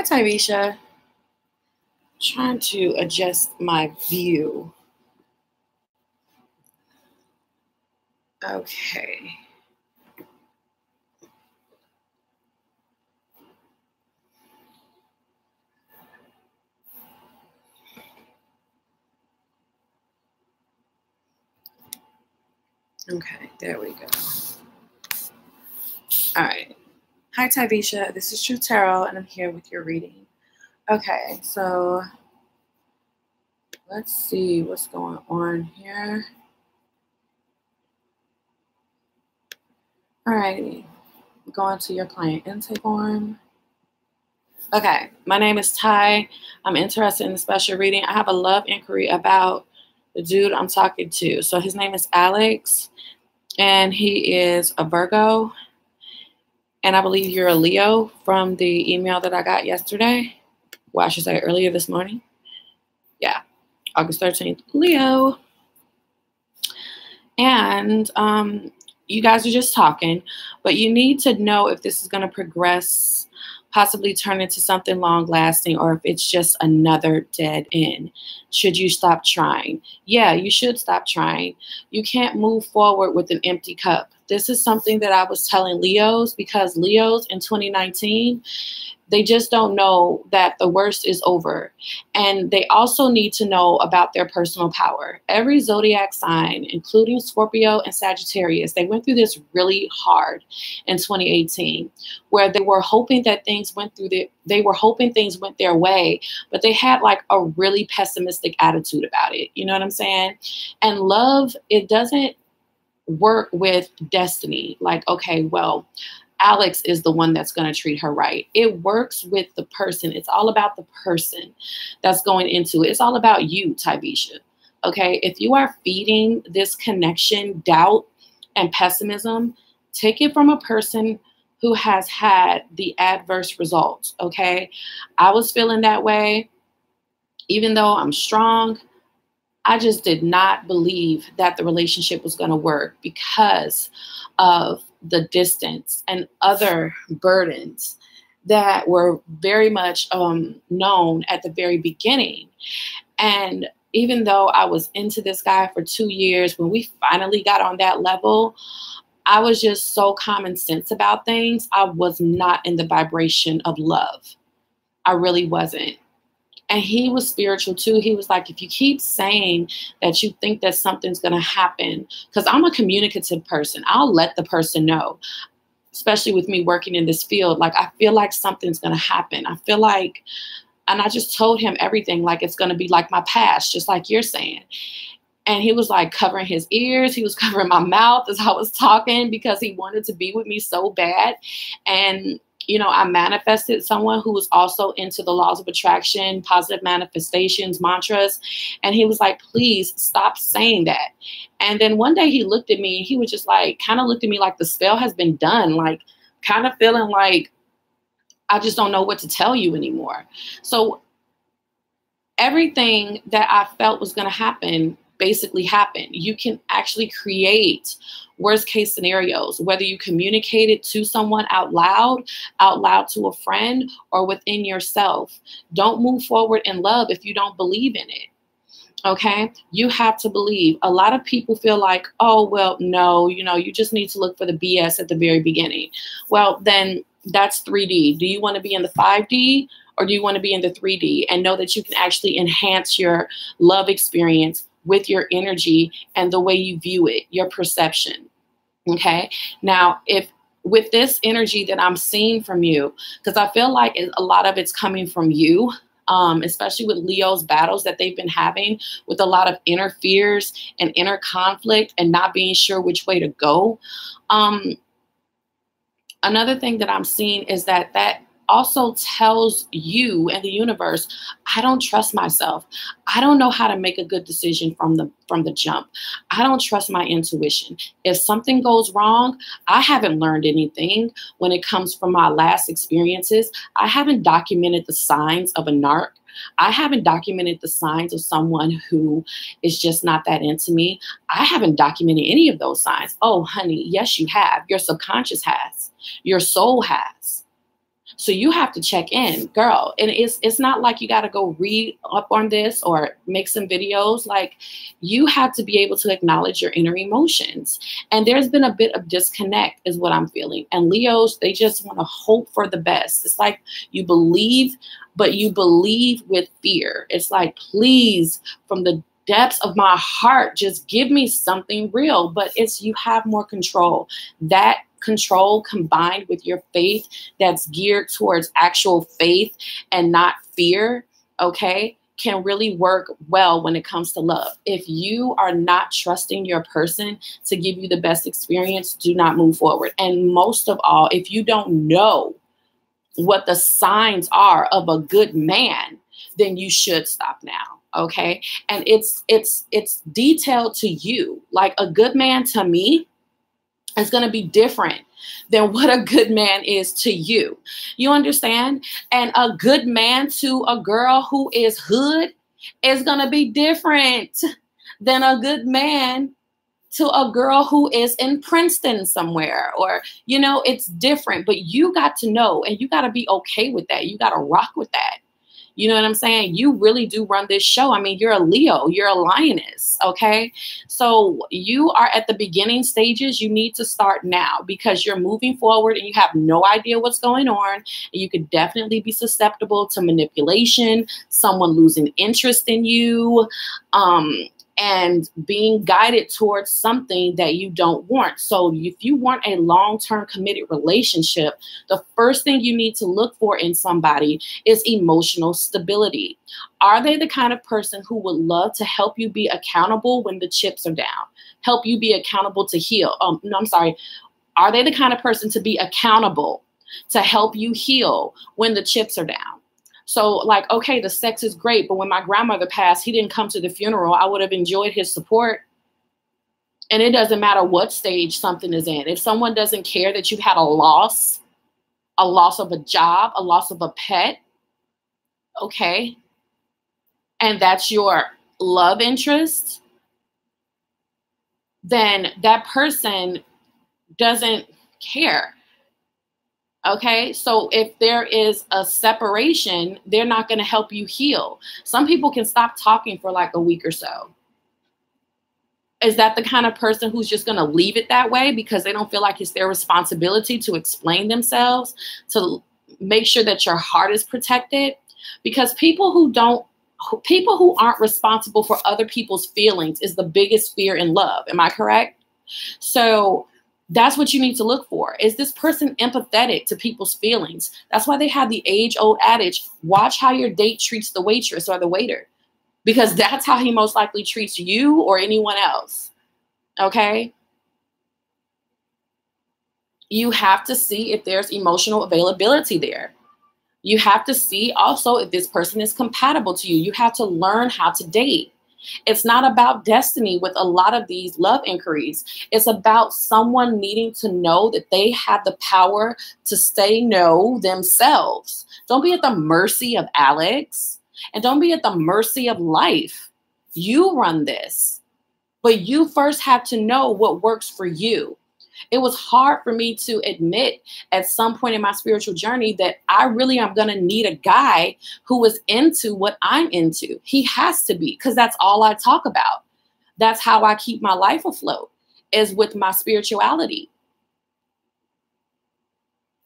Hi, Tyvisha. Trying to adjust my view. Okay. Okay, there we go. All right. Hi, Tyvisha. This is True Tarot, and I'm here with your reading. Okay, so let's see what's going on here. All righty. Going to your client intake form. Okay, my name is Ty. I'm interested in the special reading. I have a love inquiry about the dude I'm talking to. So his name is Alex, and he is a Virgo. And I believe you're a Leo from the email that I got yesterday. Well, I should say earlier this morning. Yeah, August 13th, Leo. And you guys are just talking, but you need to know if this is going to progress, possibly turn into something long lasting, or if it's just another dead end. Should you stop trying? Yeah, you should stop trying. You can't move forward with an empty cup. This is something that I was telling Leos, because Leos in 2019, they just don't know that the worst is over. And they also need to know about their personal power. Every zodiac sign, including Scorpio and Sagittarius, they went through this really hard in 2018, where they were hoping that things went their way, but they had like a really pessimistic attitude about it. You know what I'm saying? And love, it doesn't work with destiny. Like, okay, well, Alex is the one that's going to treat her right. It works with the person. It's all about the person that's going into it. It's all about you, Tyvisha. Okay, if you are feeding this connection doubt and pessimism, take it from a person who has had the adverse results. Okay, I was feeling that way. Even though I'm strong, I just did not believe that the relationship was going to work because of the distance and other burdens that were very much known at the very beginning. And even though I was into this guy for 2 years, when we finally got on that level, I was just so common sense about things. I was not in the vibration of love. I really wasn't. And he was spiritual too. He was like, if you keep saying that you think that something's going to happen, because I'm a communicative person, I'll let the person know, especially with me working in this field. Like, I feel like something's going to happen. I feel like, and I just told him everything, like it's going to be like my past, just like you're saying. And he was like covering his ears. He was covering my mouth as I was talking because he wanted to be with me so bad. And you know, I manifested someone who was also into the laws of attraction, positive manifestations, mantras. And he was like, please stop saying that. And then one day he looked at me and he was just like, kind of looked at me like the spell has been done, like kind of feeling like I just don't know what to tell you anymore. So everything that I felt was going to happen basically happened. You can actually create worst case scenarios, whether you communicate it to someone out loud to a friend, or within yourself. Don't move forward in love if you don't believe in it. Okay, you have to believe. A lot of people feel like, oh, well, no, you know, you just need to look for the BS at the very beginning. Well, then that's 3D. Do you want to be in the 5D, or do you want to be in the 3D and know that you can actually enhance your love experience with your energy and the way you view it, your perception? Okay. Now, if with this energy that I'm seeing from you, because I feel like a lot of it's coming from you, especially with Leo's battles that they've been having with a lot of inner fears and inner conflict and not being sure which way to go. Another thing that I'm seeing is that also tells you and the universe, I don't trust myself. I don't know how to make a good decision from the jump. I don't trust my intuition. If something goes wrong, I haven't learned anything when it comes from my last experiences. I haven't documented the signs of a narc. I haven't documented the signs of someone who is just not that into me. I haven't documented any of those signs. Oh, honey, yes, you have. Your subconscious has. Your soul has. So you have to check in, girl. And it's not like you got to go read up on this or make some videos. Like, you have to be able to acknowledge your inner emotions. And there's been a bit of disconnect is what I'm feeling. And Leos, they just want to hope for the best. It's like you believe, but you believe with fear. It's like, please, from the depths of my heart, just give me something real. But it's, you have more control. That control combined with your faith that's geared towards actual faith and not fear, okay, can really work well when it comes to love. If you are not trusting your person to give you the best experience, do not move forward. And most of all, if you don't know what the signs are of a good man, then you should stop now. Okay. And it's detailed to you. Like, a good man to me is going to be different than what a good man is to you. You understand? And a good man to a girl who is hood is going to be different than a good man to a girl who is in Princeton somewhere, or, you know, it's different, but you got to know, and you got to be okay with that. You got to rock with that. You know what I'm saying? You really do run this show. I mean, you're a Leo, you're a lioness, okay? So you are at the beginning stages. You need to start now because you're moving forward and you have no idea what's going on. And you could definitely be susceptible to manipulation, someone losing interest in you, and being guided towards something that you don't want. So if you want a long-term committed relationship, the first thing you need to look for in somebody is emotional stability. Are they the kind of person who would love to help you be accountable when the chips are down? Help you be accountable to heal? Are they the kind of person to be accountable to help you heal when the chips are down? So, like, okay, the sex is great, but when my grandmother passed, he didn't come to the funeral. I would have enjoyed his support. And it doesn't matter what stage something is in. If someone doesn't care that you've had a loss of a job, a loss of a pet, okay, and that's your love interest, then that person doesn't care. Okay, so if there is a separation, they're not going to help you heal. Some people can stop talking for like a week or so. Is that the kind of person who's just going to leave it that way because they don't feel like it's their responsibility to explain themselves, to make sure that your heart is protected? Because people who aren't responsible for other people's feelings is the biggest fear in love. Am I correct? So that's what you need to look for. Is this person empathetic to people's feelings? That's why they have the age-old adage, watch how your date treats the waitress or the waiter, because that's how he most likely treats you or anyone else. Okay? You have to see if there's emotional availability there. You have to see also if this person is compatible to you. You have to learn how to date. It's not about destiny with a lot of these love inquiries. It's about someone needing to know that they have the power to say no themselves. Don't be at the mercy of Alex, and don't be at the mercy of life. You run this, but you first have to know what works for you. It was hard for me to admit at some point in my spiritual journey that I really am going to need a guy who is into what I'm into. He has to be, because that's all I talk about. That's how I keep my life afloat, is with my spirituality.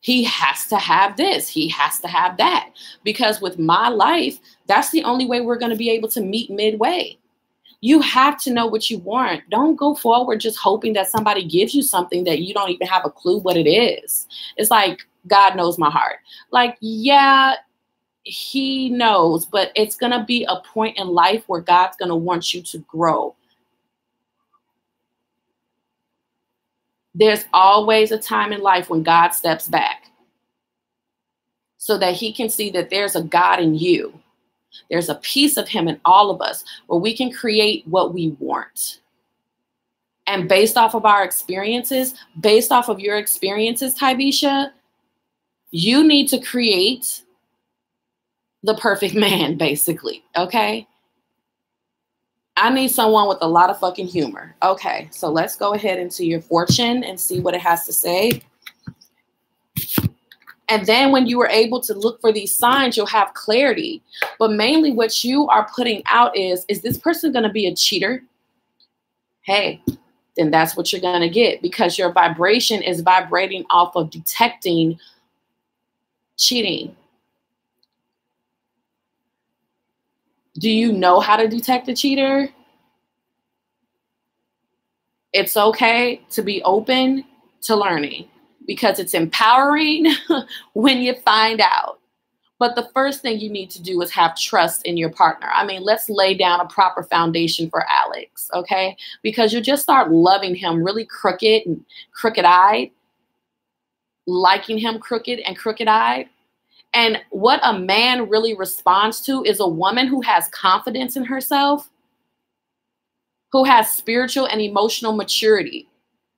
He has to have this. He has to have that. Because with my life, that's the only way we're going to be able to meet midway. You have to know what you want. Don't go forward just hoping that somebody gives you something that you don't even have a clue what it is. It's like, God knows my heart. Like, yeah, he knows, but it's going to be a point in life where God's going to want you to grow. There's always a time in life when God steps back so that he can see that there's a God in you. There's a piece of him in all of us where we can create what we want. And based off of our experiences, based off of your experiences, Tyvisha, you need to create the perfect man, basically. Okay? I need someone with a lot of fucking humor. Okay, so let's go ahead into your fortune and see what it has to say. And then when you are able to look for these signs, you'll have clarity. But mainly what you are putting out is this person going to be a cheater? Hey, then that's what you're going to get, because your vibration is vibrating off of detecting cheating. Do you know how to detect a cheater? It's okay to be open to learning, because it's empowering when you find out. But the first thing you need to do is have trust in your partner. I mean, let's lay down a proper foundation for Alex, okay? Because you just start loving him really crooked and crooked-eyed, liking him crooked and crooked-eyed. And what a man really responds to is a woman who has confidence in herself, who has spiritual and emotional maturity.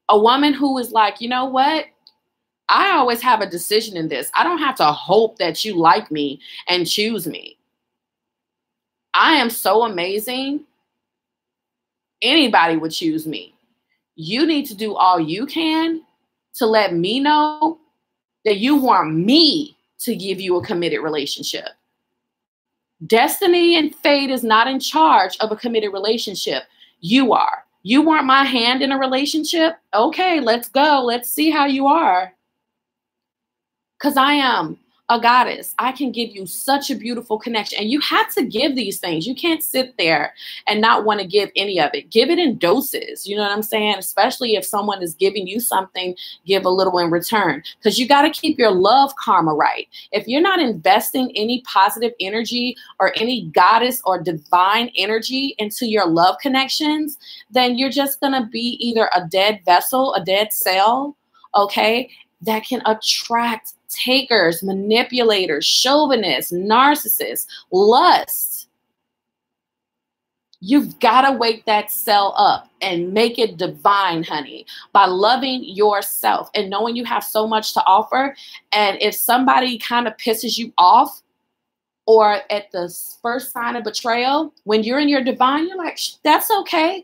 A woman who is like, you know what? I always have a decision in this. I don't have to hope that you like me and choose me. I am so amazing. Anybody would choose me. You need to do all you can to let me know that you want me to give you a committed relationship. Destiny and fate is not in charge of a committed relationship. You are. You want my hand in a relationship? Okay, let's go. Let's see how you are. Because I am a goddess. I can give you such a beautiful connection. And you have to give these things. You can't sit there and not want to give any of it. Give it in doses. You know what I'm saying? Especially if someone is giving you something, give a little in return. Because you got to keep your love karma right. If you're not investing any positive energy or any goddess or divine energy into your love connections, then you're just going to be either a dead vessel, a dead cell, okay, that can attract takers, manipulators, chauvinists, narcissists, lust. You've got to wake that cell up and make it divine, honey, by loving yourself and knowing you have so much to offer. And if somebody kind of pisses you off, or at the first sign of betrayal, when you're in your divine, you're like, that's okay.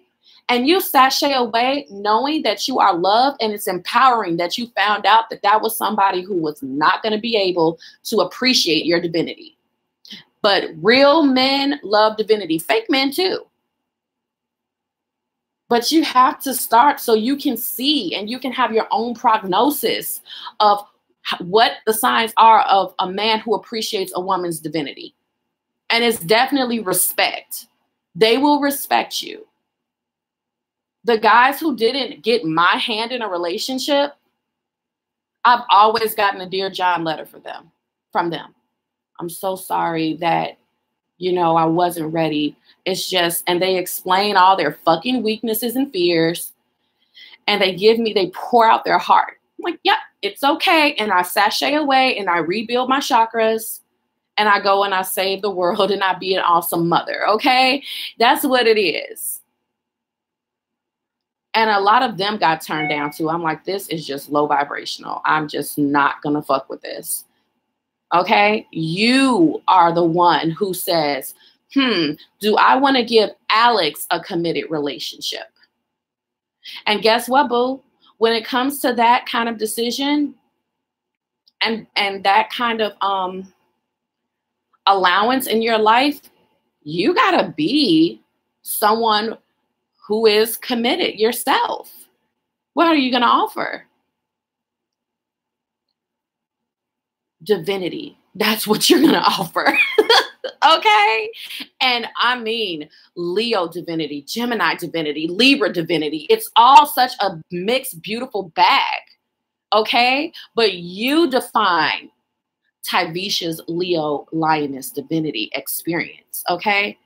And you sashay away knowing that you are loved, and it's empowering that you found out that that was somebody who was not going to be able to appreciate your divinity. But real men love divinity, fake men too. But you have to start so you can see and you can have your own prognosis of what the signs are of a man who appreciates a woman's divinity. And it's definitely respect. They will respect you. The guys who didn't get my hand in a relationship, I've always gotten a Dear John letter from them. I'm so sorry that, I wasn't ready. It's just, and they explain all their fucking weaknesses and fears, and they pour out their heart. I'm like, yep, it's okay. And I sashay away and I rebuild my chakras and I go and I save the world and I be an awesome mother. Okay. That's what it is. And a lot of them got turned down too. I'm like, this is just low vibrational. I'm just not going to fuck with this. Okay. You are the one who says, do I want to give Alex a committed relationship? And guess what, boo? When it comes to that kind of decision and that kind of allowance in your life, you got to be someone who is committed yourself. What are you going to offer? Divinity. That's what you're going to offer. Okay? And I mean Leo divinity, Gemini divinity, Libra divinity. It's all such a mixed, beautiful bag. Okay? But you define Tyvisha's Leo lioness divinity experience. Okay?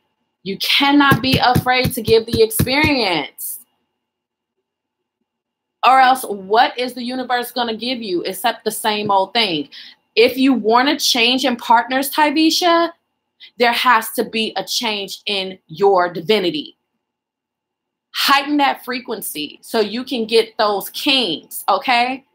You cannot be afraid to give the experience. Or else, what is the universe going to give you except the same old thing? If you want to change in partners, Tyvisha, there has to be a change in your divinity. Heighten that frequency so you can get those kings, okay?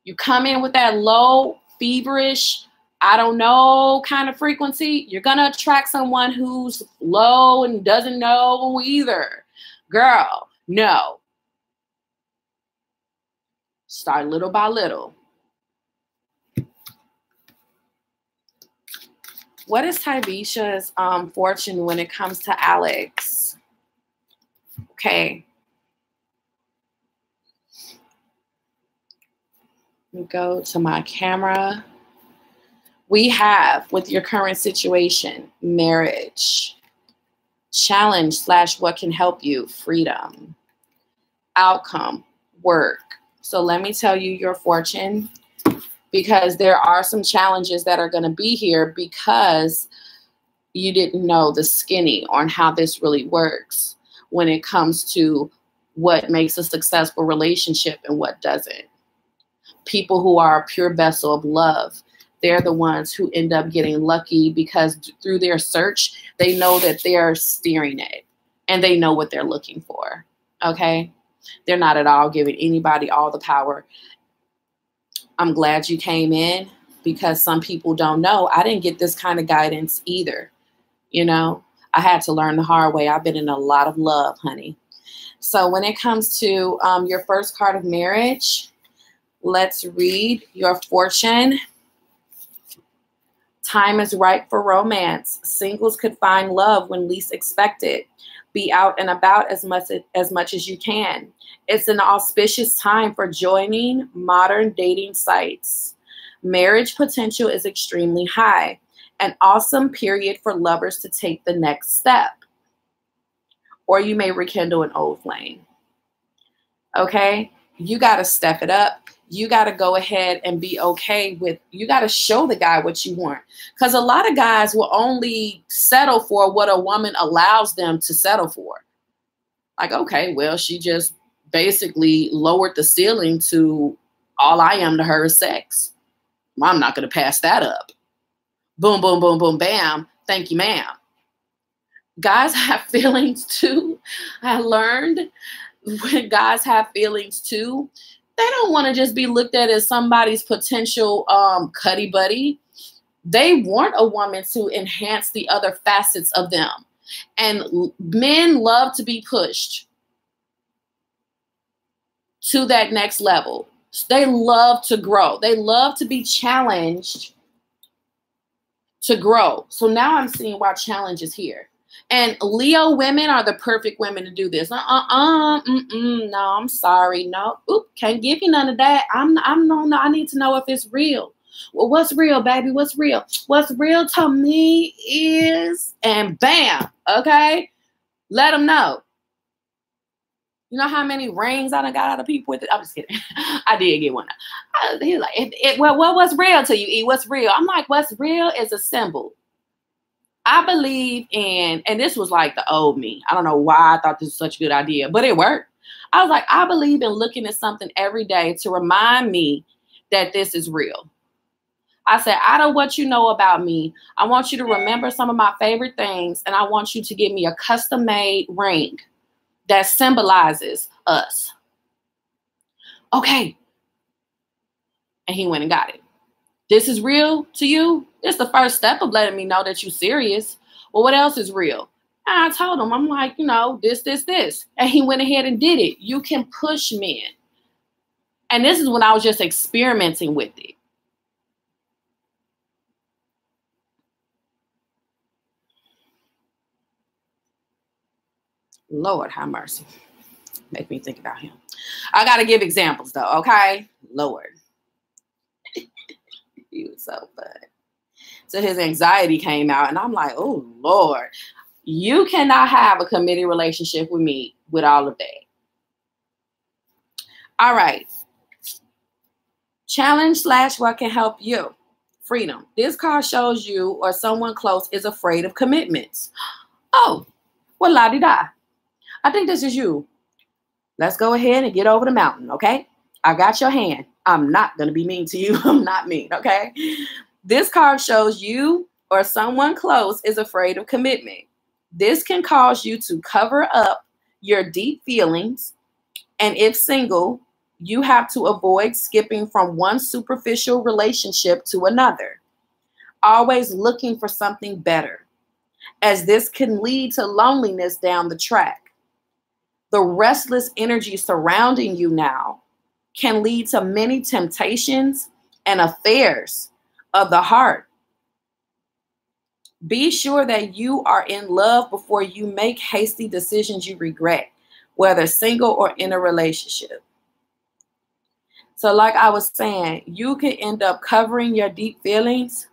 You come in with that low, feverish, I don't know kind of frequency, you're going to attract someone who's low and doesn't know either. Girl, no. Start little by little. What is Tyvisha's fortune when it comes to Alex? Okay. Let me go to my camera. We have, with your current situation, marriage, challenge / what can help you, freedom, outcome, work. So let me tell you your fortune, because there are some challenges that are going to be here because you didn't know the skinny on how this really works when it comes to what makes a successful relationship and what doesn't. People who are a pure vessel of love, they're the ones who end up getting lucky because through their search, they know that they're steering it and they know what they're looking for. Okay? They're not at all giving anybody all the power. I'm glad you came in, because some people don't know. I didn't get this kind of guidance either. You know, I had to learn the hard way. I've been in a lot of love, honey. So when it comes to your first card of marriage, let's read your fortune. Time is ripe for romance. Singles could find love when least expected. Be out and about as much as you can. It's an auspicious time for joining modern dating sites. Marriage potential is extremely high. An awesome period for lovers to take the next step. Or you may rekindle an old flame. Okay? You got to step it up. You got to go ahead and be okay with, you got to show the guy what you want. Because a lot of guys will only settle for what a woman allows them to settle for. Like, okay, well, she just basically lowered the ceiling to all I am to her is sex. Well, I'm not going to pass that up. Boom, boom, boom, boom, bam. Thank you, ma'am. Guys have feelings too. I learned when guys have feelings too, they don't want to just be looked at as somebody's potential cuddy buddy. They want a woman to enhance the other facets of them. And men love to be pushed to that next level. They love to grow. They love to be challenged to grow. So now I'm seeing why challenge is here. And Leo women are the perfect women to do this. No, I'm sorry. No, can't give you none of that. No, I need to know if it's real. Well, what's real, baby? What's real? What's real to me is, and bam, okay? Let them know. You know how many rings I done got out of people with it? I'm just kidding. I did get one. He's like, well, what's real to you, E? What's real? I'm like, what's real is a symbol. I believe in, and this was like the old me. I don't know why I thought this was such a good idea, but it worked. I was like, I believe in looking at something every day to remind me that this is real. I said, out of what you know about me, I want you to remember some of my favorite things, and I want you to give me a custom-made ring that symbolizes us. Okay. And he went and got it. This is real to you? It's the first step of letting me know that you're serious. Well, what else is real? And I told him, I'm like, this. And he went ahead and did it. You can push men. And this is when I was just experimenting with it. Lord have mercy. Make me think about him. I got to give examples though, okay? Lord. He was so fun. So his anxiety came out and I'm like, oh, Lord, you cannot have a committed relationship with me with all of that. All right. Challenge / what can help you? Freedom. This card shows you or someone close is afraid of commitments. Oh, well, la-di-da. I think this is you. Let's go ahead and get over the mountain, okay? I got your hand. I'm not going to be mean to you. I'm not mean, okay? This card shows you or someone close is afraid of commitment. This can cause you to cover up your deep feelings. And if single, you have to avoid skipping from one superficial relationship to another. Always looking for something better, as this can lead to loneliness down the track. The restless energy surrounding you now can lead to many temptations and affairs of the heart. Be sure that you are in love before you make hasty decisions you regret, whether single or in a relationship. So like I was saying, you can end up covering your deep feelings.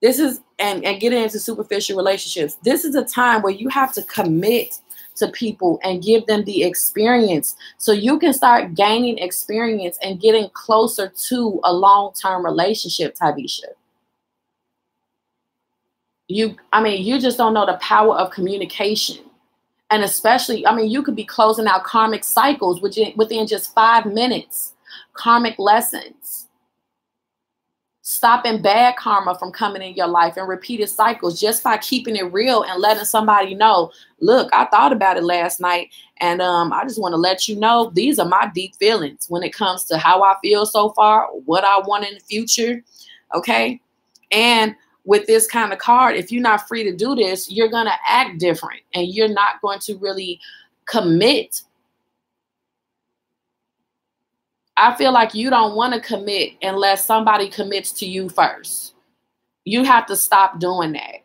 This is, and getting into superficial relationships. This is a time where you have to commit to people and give them the experience so you can start gaining experience and getting closer to a long-term relationship, Tyvisha. You just don't know the power of communication. And especially, you could be closing out karmic cycles within just 5 minutes. Karmic lessons. Stopping bad karma from coming in your life and repeated cycles just by keeping it real and letting somebody know, look, I thought about it last night, and I just want to let you know these are my deep feelings when it comes to how I feel so far, what I want in the future. Okay. And with this kind of card, if you're not free to do this, you're going to act different and you're not going to really commit. I feel like you don't want to commit unless somebody commits to you first. You have to stop doing that.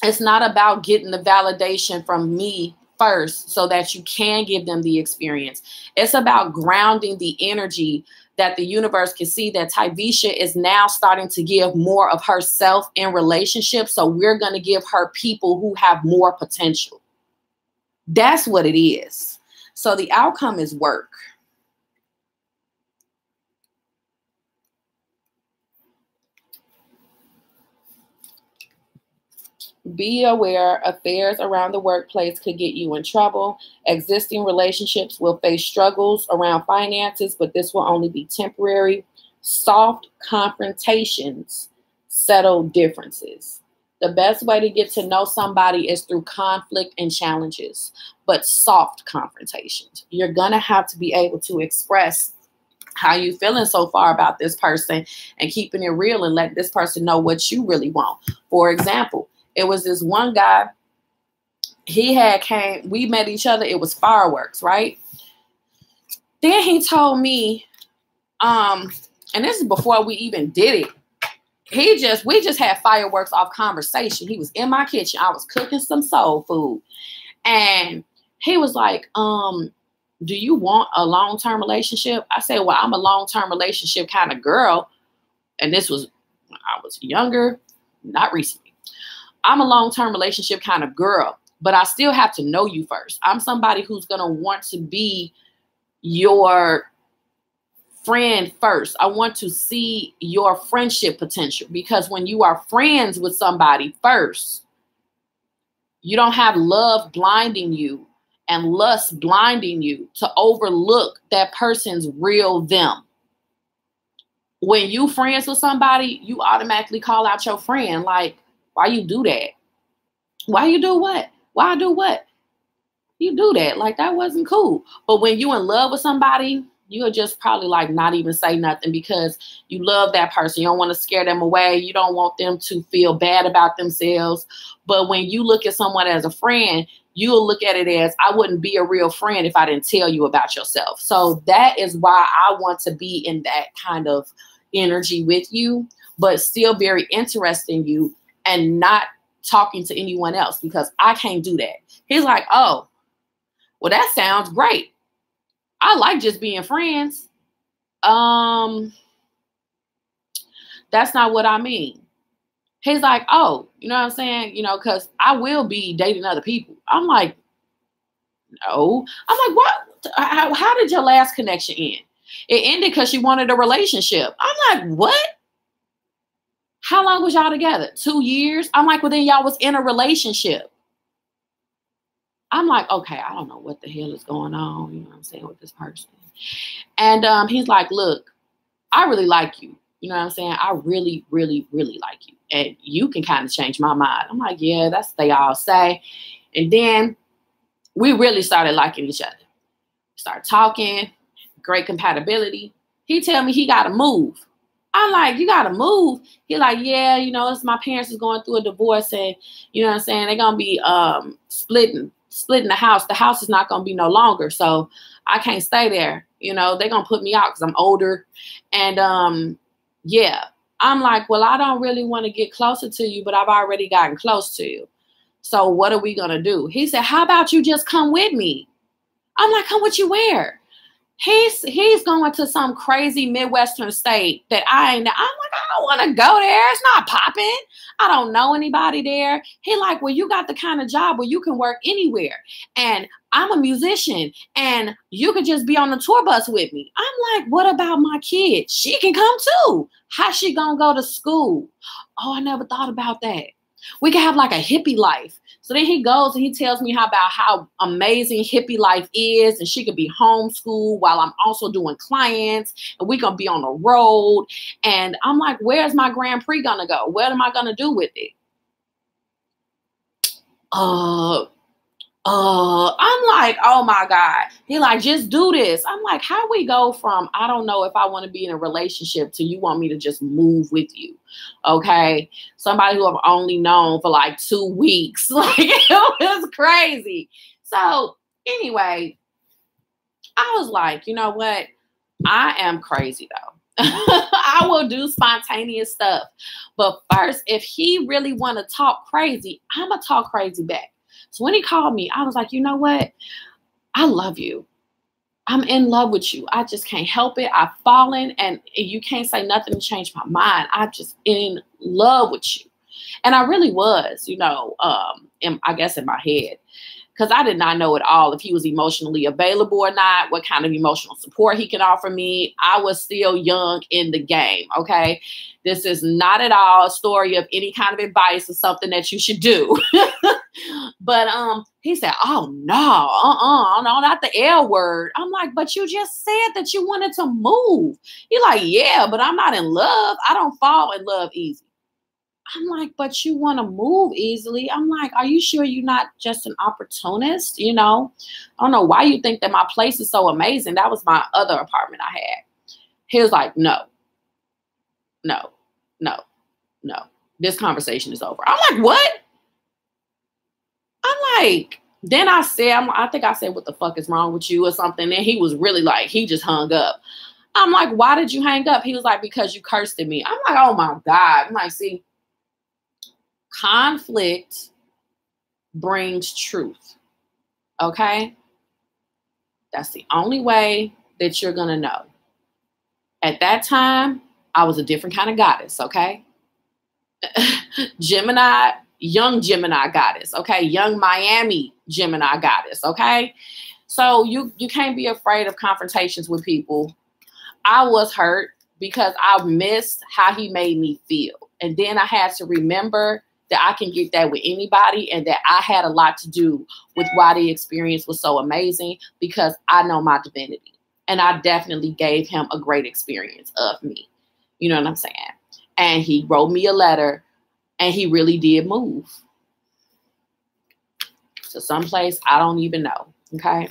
It's not about getting the validation from me first so that you can give them the experience. It's about grounding the energy that the universe can see that Tyvisha is now starting to give more of herself in relationships. So we're going to give her people who have more potential. That's what it is. So the outcome is work. Be aware affairs around the workplace could get you in trouble. Existing relationships will face struggles around finances, but this will only be temporary. Soft confrontations settle differences. The best way to get to know somebody is through conflict and challenges, but soft confrontations. You're going to have to be able to express how you feeling so far about this person and keeping it real and let this person know what you really want. For example, it was this one guy, we met each other, it was fireworks, right? Then he told me, and this is before we even did it, we just had fireworks off conversation. He was in my kitchen, I was cooking some soul food, and he was like, do you want a long-term relationship? I said, well, I'm a long-term relationship kind of girl, and this was when I was younger, not recently. I'm a long-term relationship kind of girl, but I still have to know you first. I'm somebody who's going to want to be your friend first. I want to see your friendship potential, because when you are friends with somebody first, you don't have love blinding you and lust blinding you to overlook that person's real them. When you friends with somebody, you automatically call out your friend like, why you do that? Why you do what? Why do what? You do that. Like, that wasn't cool. But when you in love with somebody, you'll just probably like not even say nothing because you love that person. You don't want to scare them away. You don't want them to feel bad about themselves. But when you look at someone as a friend, you'll look at it as, I wouldn't be a real friend if I didn't tell you about yourself. So that is why I want to be in that kind of energy with you, but still very interested in you and not talking to anyone else, because I can't do that. He's like, oh, well, that sounds great. I like just being friends. That's not what I mean. He's like, oh, you know what I'm saying? Because I will be dating other people. I'm like, no. I'm like, what? How did your last connection end? It ended because she wanted a relationship. I'm like, what? How long was y'all together? 2 years? I'm like, well, then y'all was in a relationship. I'm like, okay, I don't know what the hell is going on, you know what I'm saying, with this person. And he's like, look, I really like you. You know what I'm saying? I really, really, really like you. And you can kind of change my mind. I'm like, yeah, that's what they all say. And then we really started liking each other. Started talking, great compatibility. He tell me he got to move. I'm like, you got to move? He like, yeah, it's my parents is going through a divorce, and you know what I'm saying? They're going to be splitting the house. The house is not going to be no longer. So I can't stay there. They're going to put me out because I'm older. And yeah. I'm like, well, I don't really want to get closer to you, but I've already gotten close to you. So what are we going to do? He said, how about you just come with me? I'm like, come with you where? He's going to some crazy Midwestern state that I ain't. I'm like, I don't want to go there. It's not popping. I don't know anybody there. He like, well, you got the kind of job where you can work anywhere. And I'm a musician and you could just be on the tour bus with me. I'm like, what about my kid? She can come too. How's she going to go to school? Oh, I never thought about that. We could have like a hippie life. So then he goes and he tells me about how amazing hippie life is, and she could be homeschooled while I'm also doing clients, and we're going to be on the road. And I'm like, where's my Grand Prix going to go? What am I going to do with it? I'm like, oh my God. He like, just do this. I'm like, how we go from, I don't know if I want to be in a relationship to you want me to just move with you. Okay. Somebody who I've only known for like 2 weeks. Like, it was crazy. So anyway, I was like, you know what? I am crazy though. I will do spontaneous stuff. But first, if he really want to talk crazy, I'm going to talk crazy back. So when he called me, I was like, you know what? I love you. I'm in love with you. I just can't help it. I've fallen and you can't say nothing to change my mind. I'm just in love with you. And I really was, I guess in my head. Because I did not know at all if he was emotionally available or not, what kind of emotional support he can offer me. I was still young in the game, okay? This is not at all a story of any kind of advice or something that you should do. But he said, oh, no, not the L word. I'm like, but you just said that you wanted to move. He's like, yeah, but I'm not in love. I don't fall in love easy. I'm like, but you want to move easily. I'm like, are you sure you're not just an opportunist? I don't know why you think that my place is so amazing. That was my other apartment I had. He was like, no. This conversation is over. I'm like, what? I'm like, then I think I said, what the fuck is wrong with you or something? And he was really like, he just hung up. I'm like, why did you hang up? He was like, because you cursed at me. I'm like, oh my God. I'm like, see, conflict brings truth. Okay? That's the only way that you're going to know. At that time, I was a different kind of goddess. Okay? Gemini, young Gemini goddess. Okay? Young Miami Gemini goddess. Okay? So you can't be afraid of confrontations with people. I was hurt because I missed how he made me feel. And then I had to remember that I can get that with anybody and that I had a lot to do with why the experience was so amazing because I know my divinity. And I definitely gave him a great experience of me. You know what I'm saying? And he wrote me a letter and he really did move to someplace I don't even know. Okay.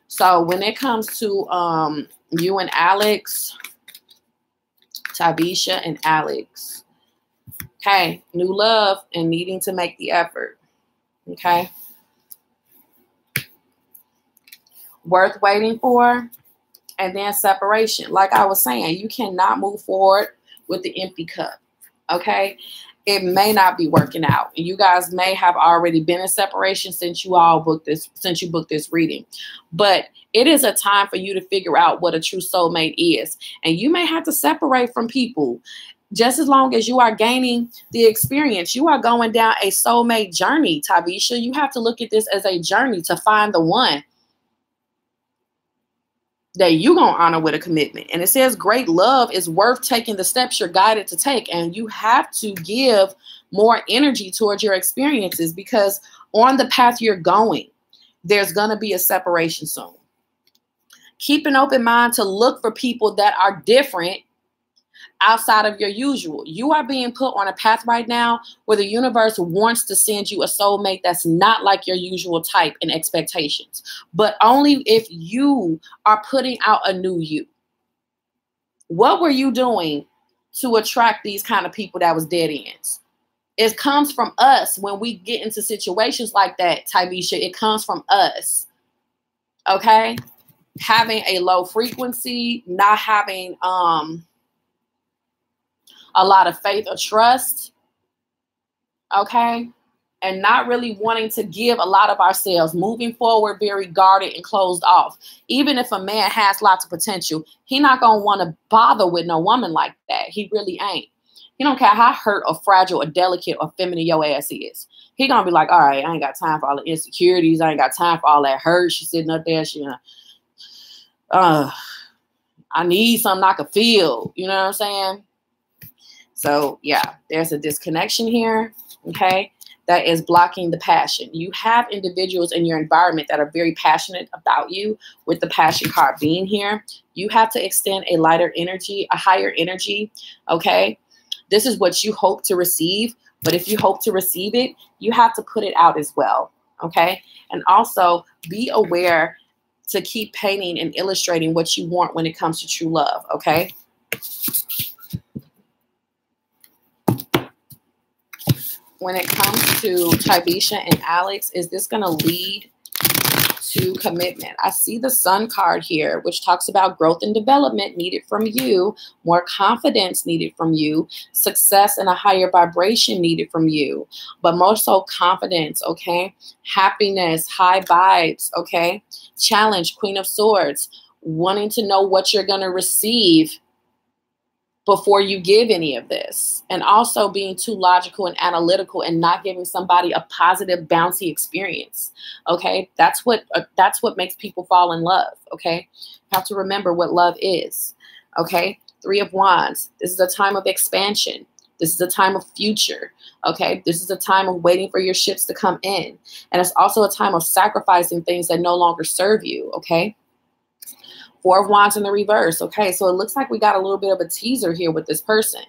So when it comes to you and Alex, Tyvisha and Alex, okay, new love and needing to make the effort. Okay. Worth waiting for. And then separation. Like I was saying, you cannot move forward with the empty cup. Okay. It may not be working out. And you guys may have already been in separation since you booked this reading. But it is a time for you to figure out what a true soulmate is. And you may have to separate from people. Just as long as you are gaining the experience, you are going down a soulmate journey, Tyvisha. You have to look at this as a journey to find the one that you're going to honor with a commitment. And it says great love is worth taking the steps you're guided to take. And you have to give more energy towards your experiences because on the path you're going, there's going to be a separation soon. Keep an open mind to look for people that are different outside of your usual. You are being put on a path right now where the universe wants to send you a soulmate that's not like your usual type and expectations, but only if you are putting out a new you. What were you doing to attract these kind of people that was dead ends? It comes from us when we get into situations like that, Tyvisha. It comes from us. Okay? Having a low frequency, not having a lot of faith or trust, okay? And not really wanting to give a lot of ourselves, moving forward very guarded and closed off. Even if a man has lots of potential, he not going to want to bother with no woman like that. He really ain't. He don't care how hurt or fragile or delicate or feminine your ass is. He going to be like, all right, I ain't got time for all the insecurities. I ain't got time for all that hurt. She's sitting up there. I need something I could feel. You know what I'm saying? So, yeah, there's a disconnection here, okay, that is blocking the passion. You have individuals in your environment that are very passionate about you, with the passion card being here. You have to extend a lighter energy, a higher energy, okay? This is what you hope to receive, but if you hope to receive it, you have to put it out as well, okay? And also be aware to keep painting and illustrating what you want when it comes to true love, okay? When it comes to Tyvisha and Alex, is this going to lead to commitment? I see the Sun card here, which talks about growth and development needed from you, more confidence needed from you, success and a higher vibration needed from you, but more so confidence, okay? Happiness, high vibes, okay? Challenge, Queen of Swords, wanting to know what you're going to receive before you give any of this, and also being too logical and analytical and not giving somebody a positive, bouncy experience. Okay, that's what makes people fall in love. Okay, you have to remember what love is. Okay, Three of Wands. This is a time of expansion. This is a time of future. Okay, this is a time of waiting for your ships to come in, and it's also a time of sacrificing things that no longer serve you. Okay. Four of Wands in the reverse. Okay, so it looks like we got a little bit of a teaser here with this person,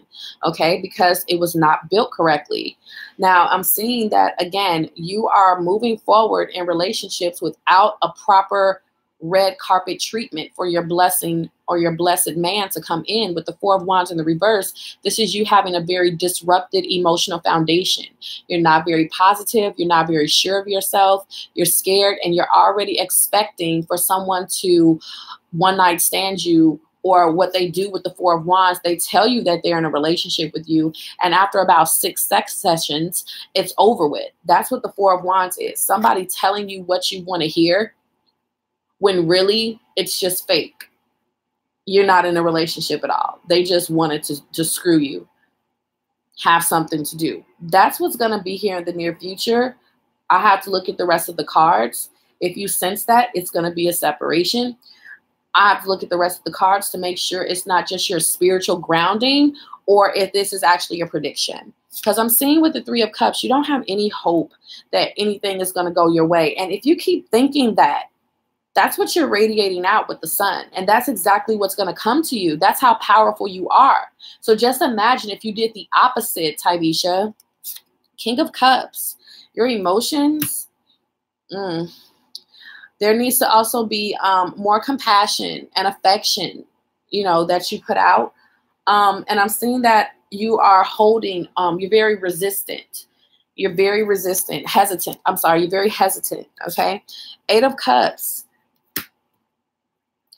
okay, because it was not built correctly. Now, I'm seeing that, again, you are moving forward in relationships without a proper red carpet treatment for your blessing or your blessed man to come in. With the Four of Wands in the reverse, this is you having a very disrupted emotional foundation. You're not very positive. You're not very sure of yourself. You're scared, and you're already expecting for someone to one night stand you, or what they do with the Four of Wands, they tell you that they're in a relationship with you, and after about 6 sex sessions, it's over with. That's what the Four of Wands is. Somebody telling you what you want to hear when really it's just fake. You're not in a relationship at all. They just wanted to screw you, have something to do. That's what's going to be here in the near future. I have to look at the rest of the cards. If you sense that, it's going to be a separation. I have to look at the rest of the cards to make sure it's not just your spiritual grounding, or if this is actually a prediction. Because I'm seeing with the Three of Cups, you don't have any hope that anything is going to go your way. And if you keep thinking that, that's what you're radiating out with the Sun. And that's exactly what's going to come to you. That's how powerful you are. So just imagine if you did the opposite, Tyvisha. King of Cups, your emotions. There needs to also be more compassion and affection, you know, that you put out. And I'm seeing that you are holding, you're very resistant. You're very resistant, hesitant. I'm sorry, you're very hesitant, okay? Eight of Cups.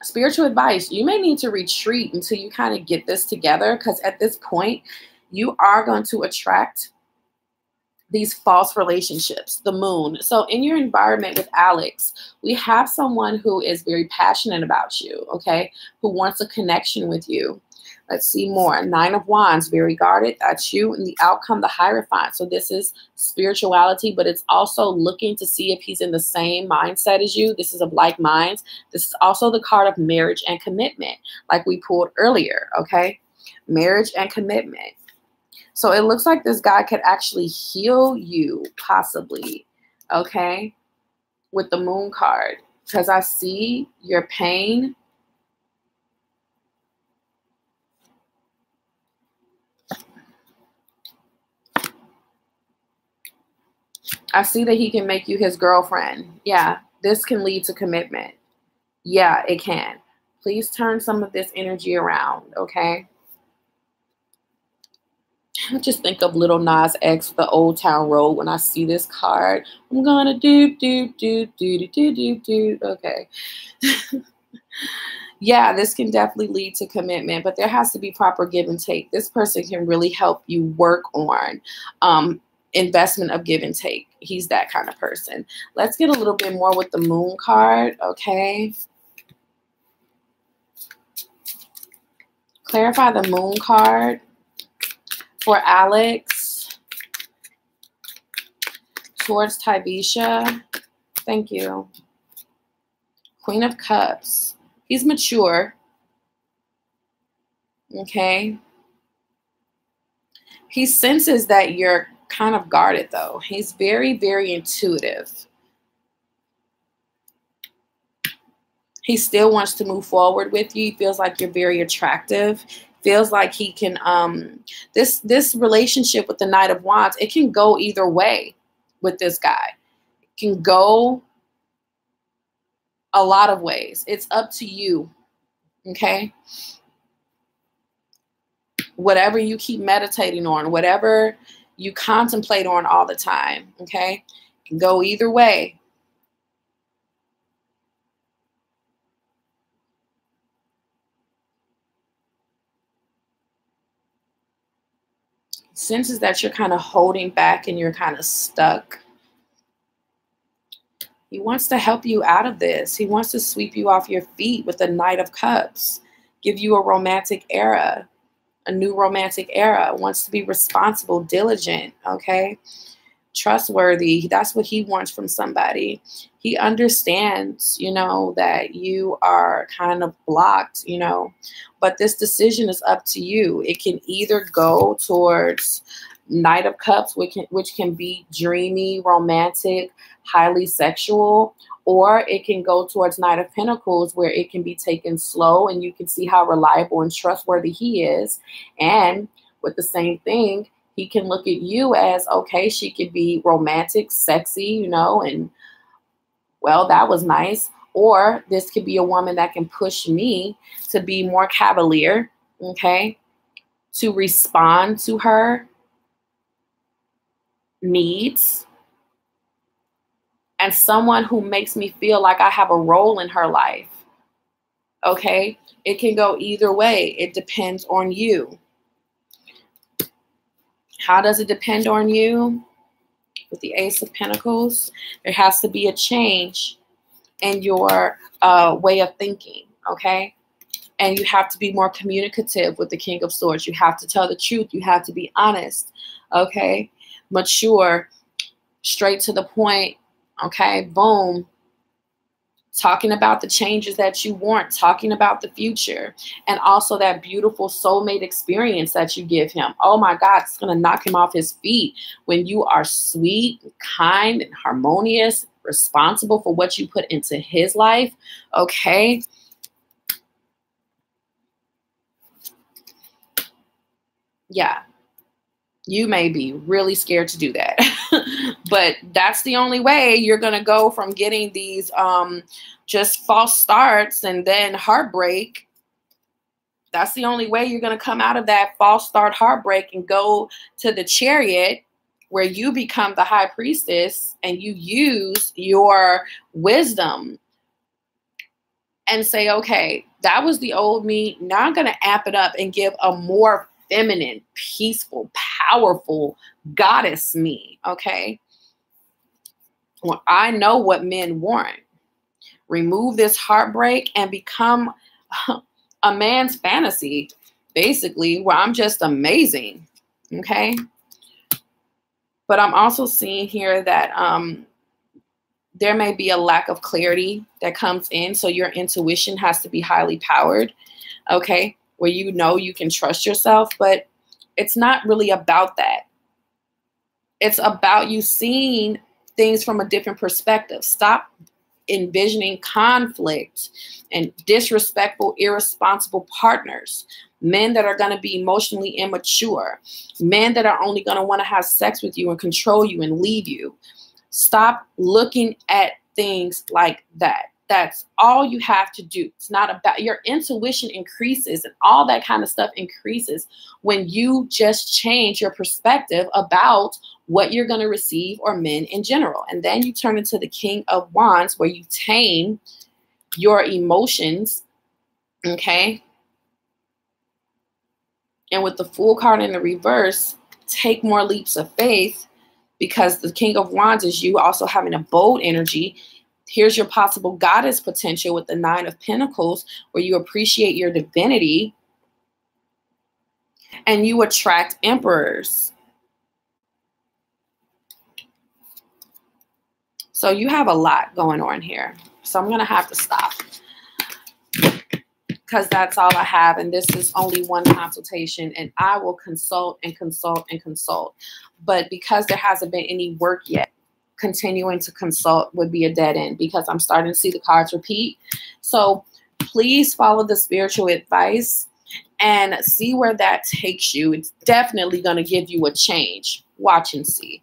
Spiritual advice. You may need to retreat until you kind of get this together, because at this point, you are going to attract these false relationships, the Moon. So in your environment with Alex, we have someone who is very passionate about you, okay, who wants a connection with you. Let's see more. Nine of Wands, very guarded. That's you. And the outcome, the Hierophant. So this is spirituality, but it's also looking to see if he's in the same mindset as you. This is of like minds. This is also the card of marriage and commitment, like we pulled earlier, okay? Marriage and commitment. So it looks like this guy could actually heal you, possibly, okay, with the Moon card, because I see your pain. I see that he can make you his girlfriend. Yeah, this can lead to commitment. Yeah, it can. Please turn some of this energy around, okay? I just think of Little Nas X, the Old Town Road, when I see this card. I'm gonna do. Okay. Yeah, this can definitely lead to commitment, but there has to be proper give and take. This person can really help you work on um, investment of give and take. He's that kind of person. Let's get a little bit more with the moon card, okay? Clarify the moon card for Alex towards Tyvisha. Thank you. Queen of Cups. He's mature. Okay. He senses that you're kind of guarded, though. He's very, very intuitive. He still wants to move forward with you. He feels like you're very attractive. Feels like he can, this relationship with the Knight of Wands, it can go either way with this guy. It can go a lot of ways. It's up to you, okay? Whatever you keep meditating on, whatever you contemplate on all the time, okay? It can go either way. Senses that you're kind of holding back and you're kind of stuck. He wants to help you out of this. He wants to sweep you off your feet with the Knight of Cups, give you a romantic era, a new romantic era. Wants to be responsible, diligent, okay? Trustworthy. That's what he wants from somebody. He understands, you know, that you are kind of blocked, you know, but this decision is up to you. It can either go towards Knight of Cups, which can be dreamy, romantic, highly sexual, or it can go towards Knight of Pentacles, where it can be taken slow and you can see how reliable and trustworthy he is. And with the same thing, he can look at you as, okay, she could be romantic, sexy, you know, and, well, that was nice. Or this could be a woman that can push me to be more cavalier, okay, to respond to her needs, and someone who makes me feel like I have a role in her life, okay? It can go either way. It depends on you. How does it depend on you? With the Ace of Pentacles, there has to be a change in your way of thinking, okay? And you have to be more communicative with the King of Swords. You have to tell the truth. You have to be honest, okay? Mature, straight to the point, okay? Boom. Talking about the changes that you want, talking about the future, and also that beautiful soulmate experience that you give him. Oh my God, it's going to knock him off his feet when you are sweet, kind, and harmonious, responsible for what you put into his life, okay? Yeah. You may be really scared to do that, but that's the only way you're going to go from getting these just false starts and then heartbreak. That's the only way you're going to come out of that false start, heartbreak, and go to the Chariot, where you become the High Priestess and you use your wisdom and say, okay, that was the old me. Now I'm going to amp it up and give a more feminine, peaceful, powerful goddess me, okay? Well, I know what men want. Remove this heartbreak and become a man's fantasy, basically, where I'm just amazing, okay? But I'm also seeing here that there may be a lack of clarity that comes in, so your intuition has to be highly powered, okay? Where you know you can trust yourself, but it's not really about that. It's about you seeing things from a different perspective. Stop envisioning conflict and disrespectful, irresponsible partners, men that are going to be emotionally immature, men that are only going to want to have sex with you and control you and leave you. Stop looking at things like that. That's all you have to do. It's not about, your intuition increases and all that kind of stuff increases when you just change your perspective about what you're going to receive or men in general. And then you turn into the King of Wands, where you tame your emotions, okay? And with the Fool card in the reverse, take more leaps of faith, because the King of Wands is you also having a bold energy. Here's your possible goddess potential with the Nine of Pentacles, where you appreciate your divinity and you attract emperors. So you have a lot going on here. So I'm going to have to stop, because that's all I have. And this is only one consultation, and I will consult and consult and consult. But because there hasn't been any work yet, continuing to consult would be a dead end, because I'm starting to see the cards repeat. So please follow the spiritual advice and see where that takes you. It's definitely going to give you a change. Watch and see.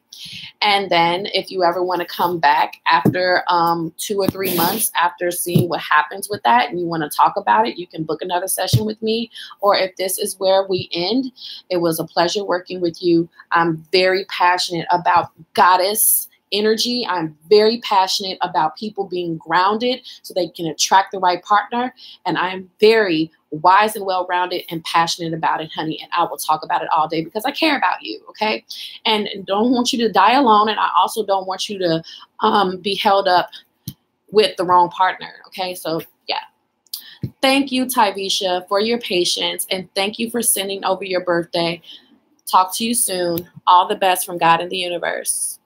And then if you ever want to come back after 2 or 3 months after seeing what happens with that, and you want to talk about it, you can book another session with me. Or if this is where we end, it was a pleasure working with you. I'm very passionate about goddess energy. I'm very passionate about people being grounded so they can attract the right partner. And I'm very wise and well-rounded and passionate about it, honey. And I will talk about it all day because I care about you, okay? And don't want you to die alone. And I also don't want you to be held up with the wrong partner, okay? So, yeah. Thank you, Tyvisha, for your patience. And thank you for sending over your birthday. Talk to you soon. All the best from God and the universe.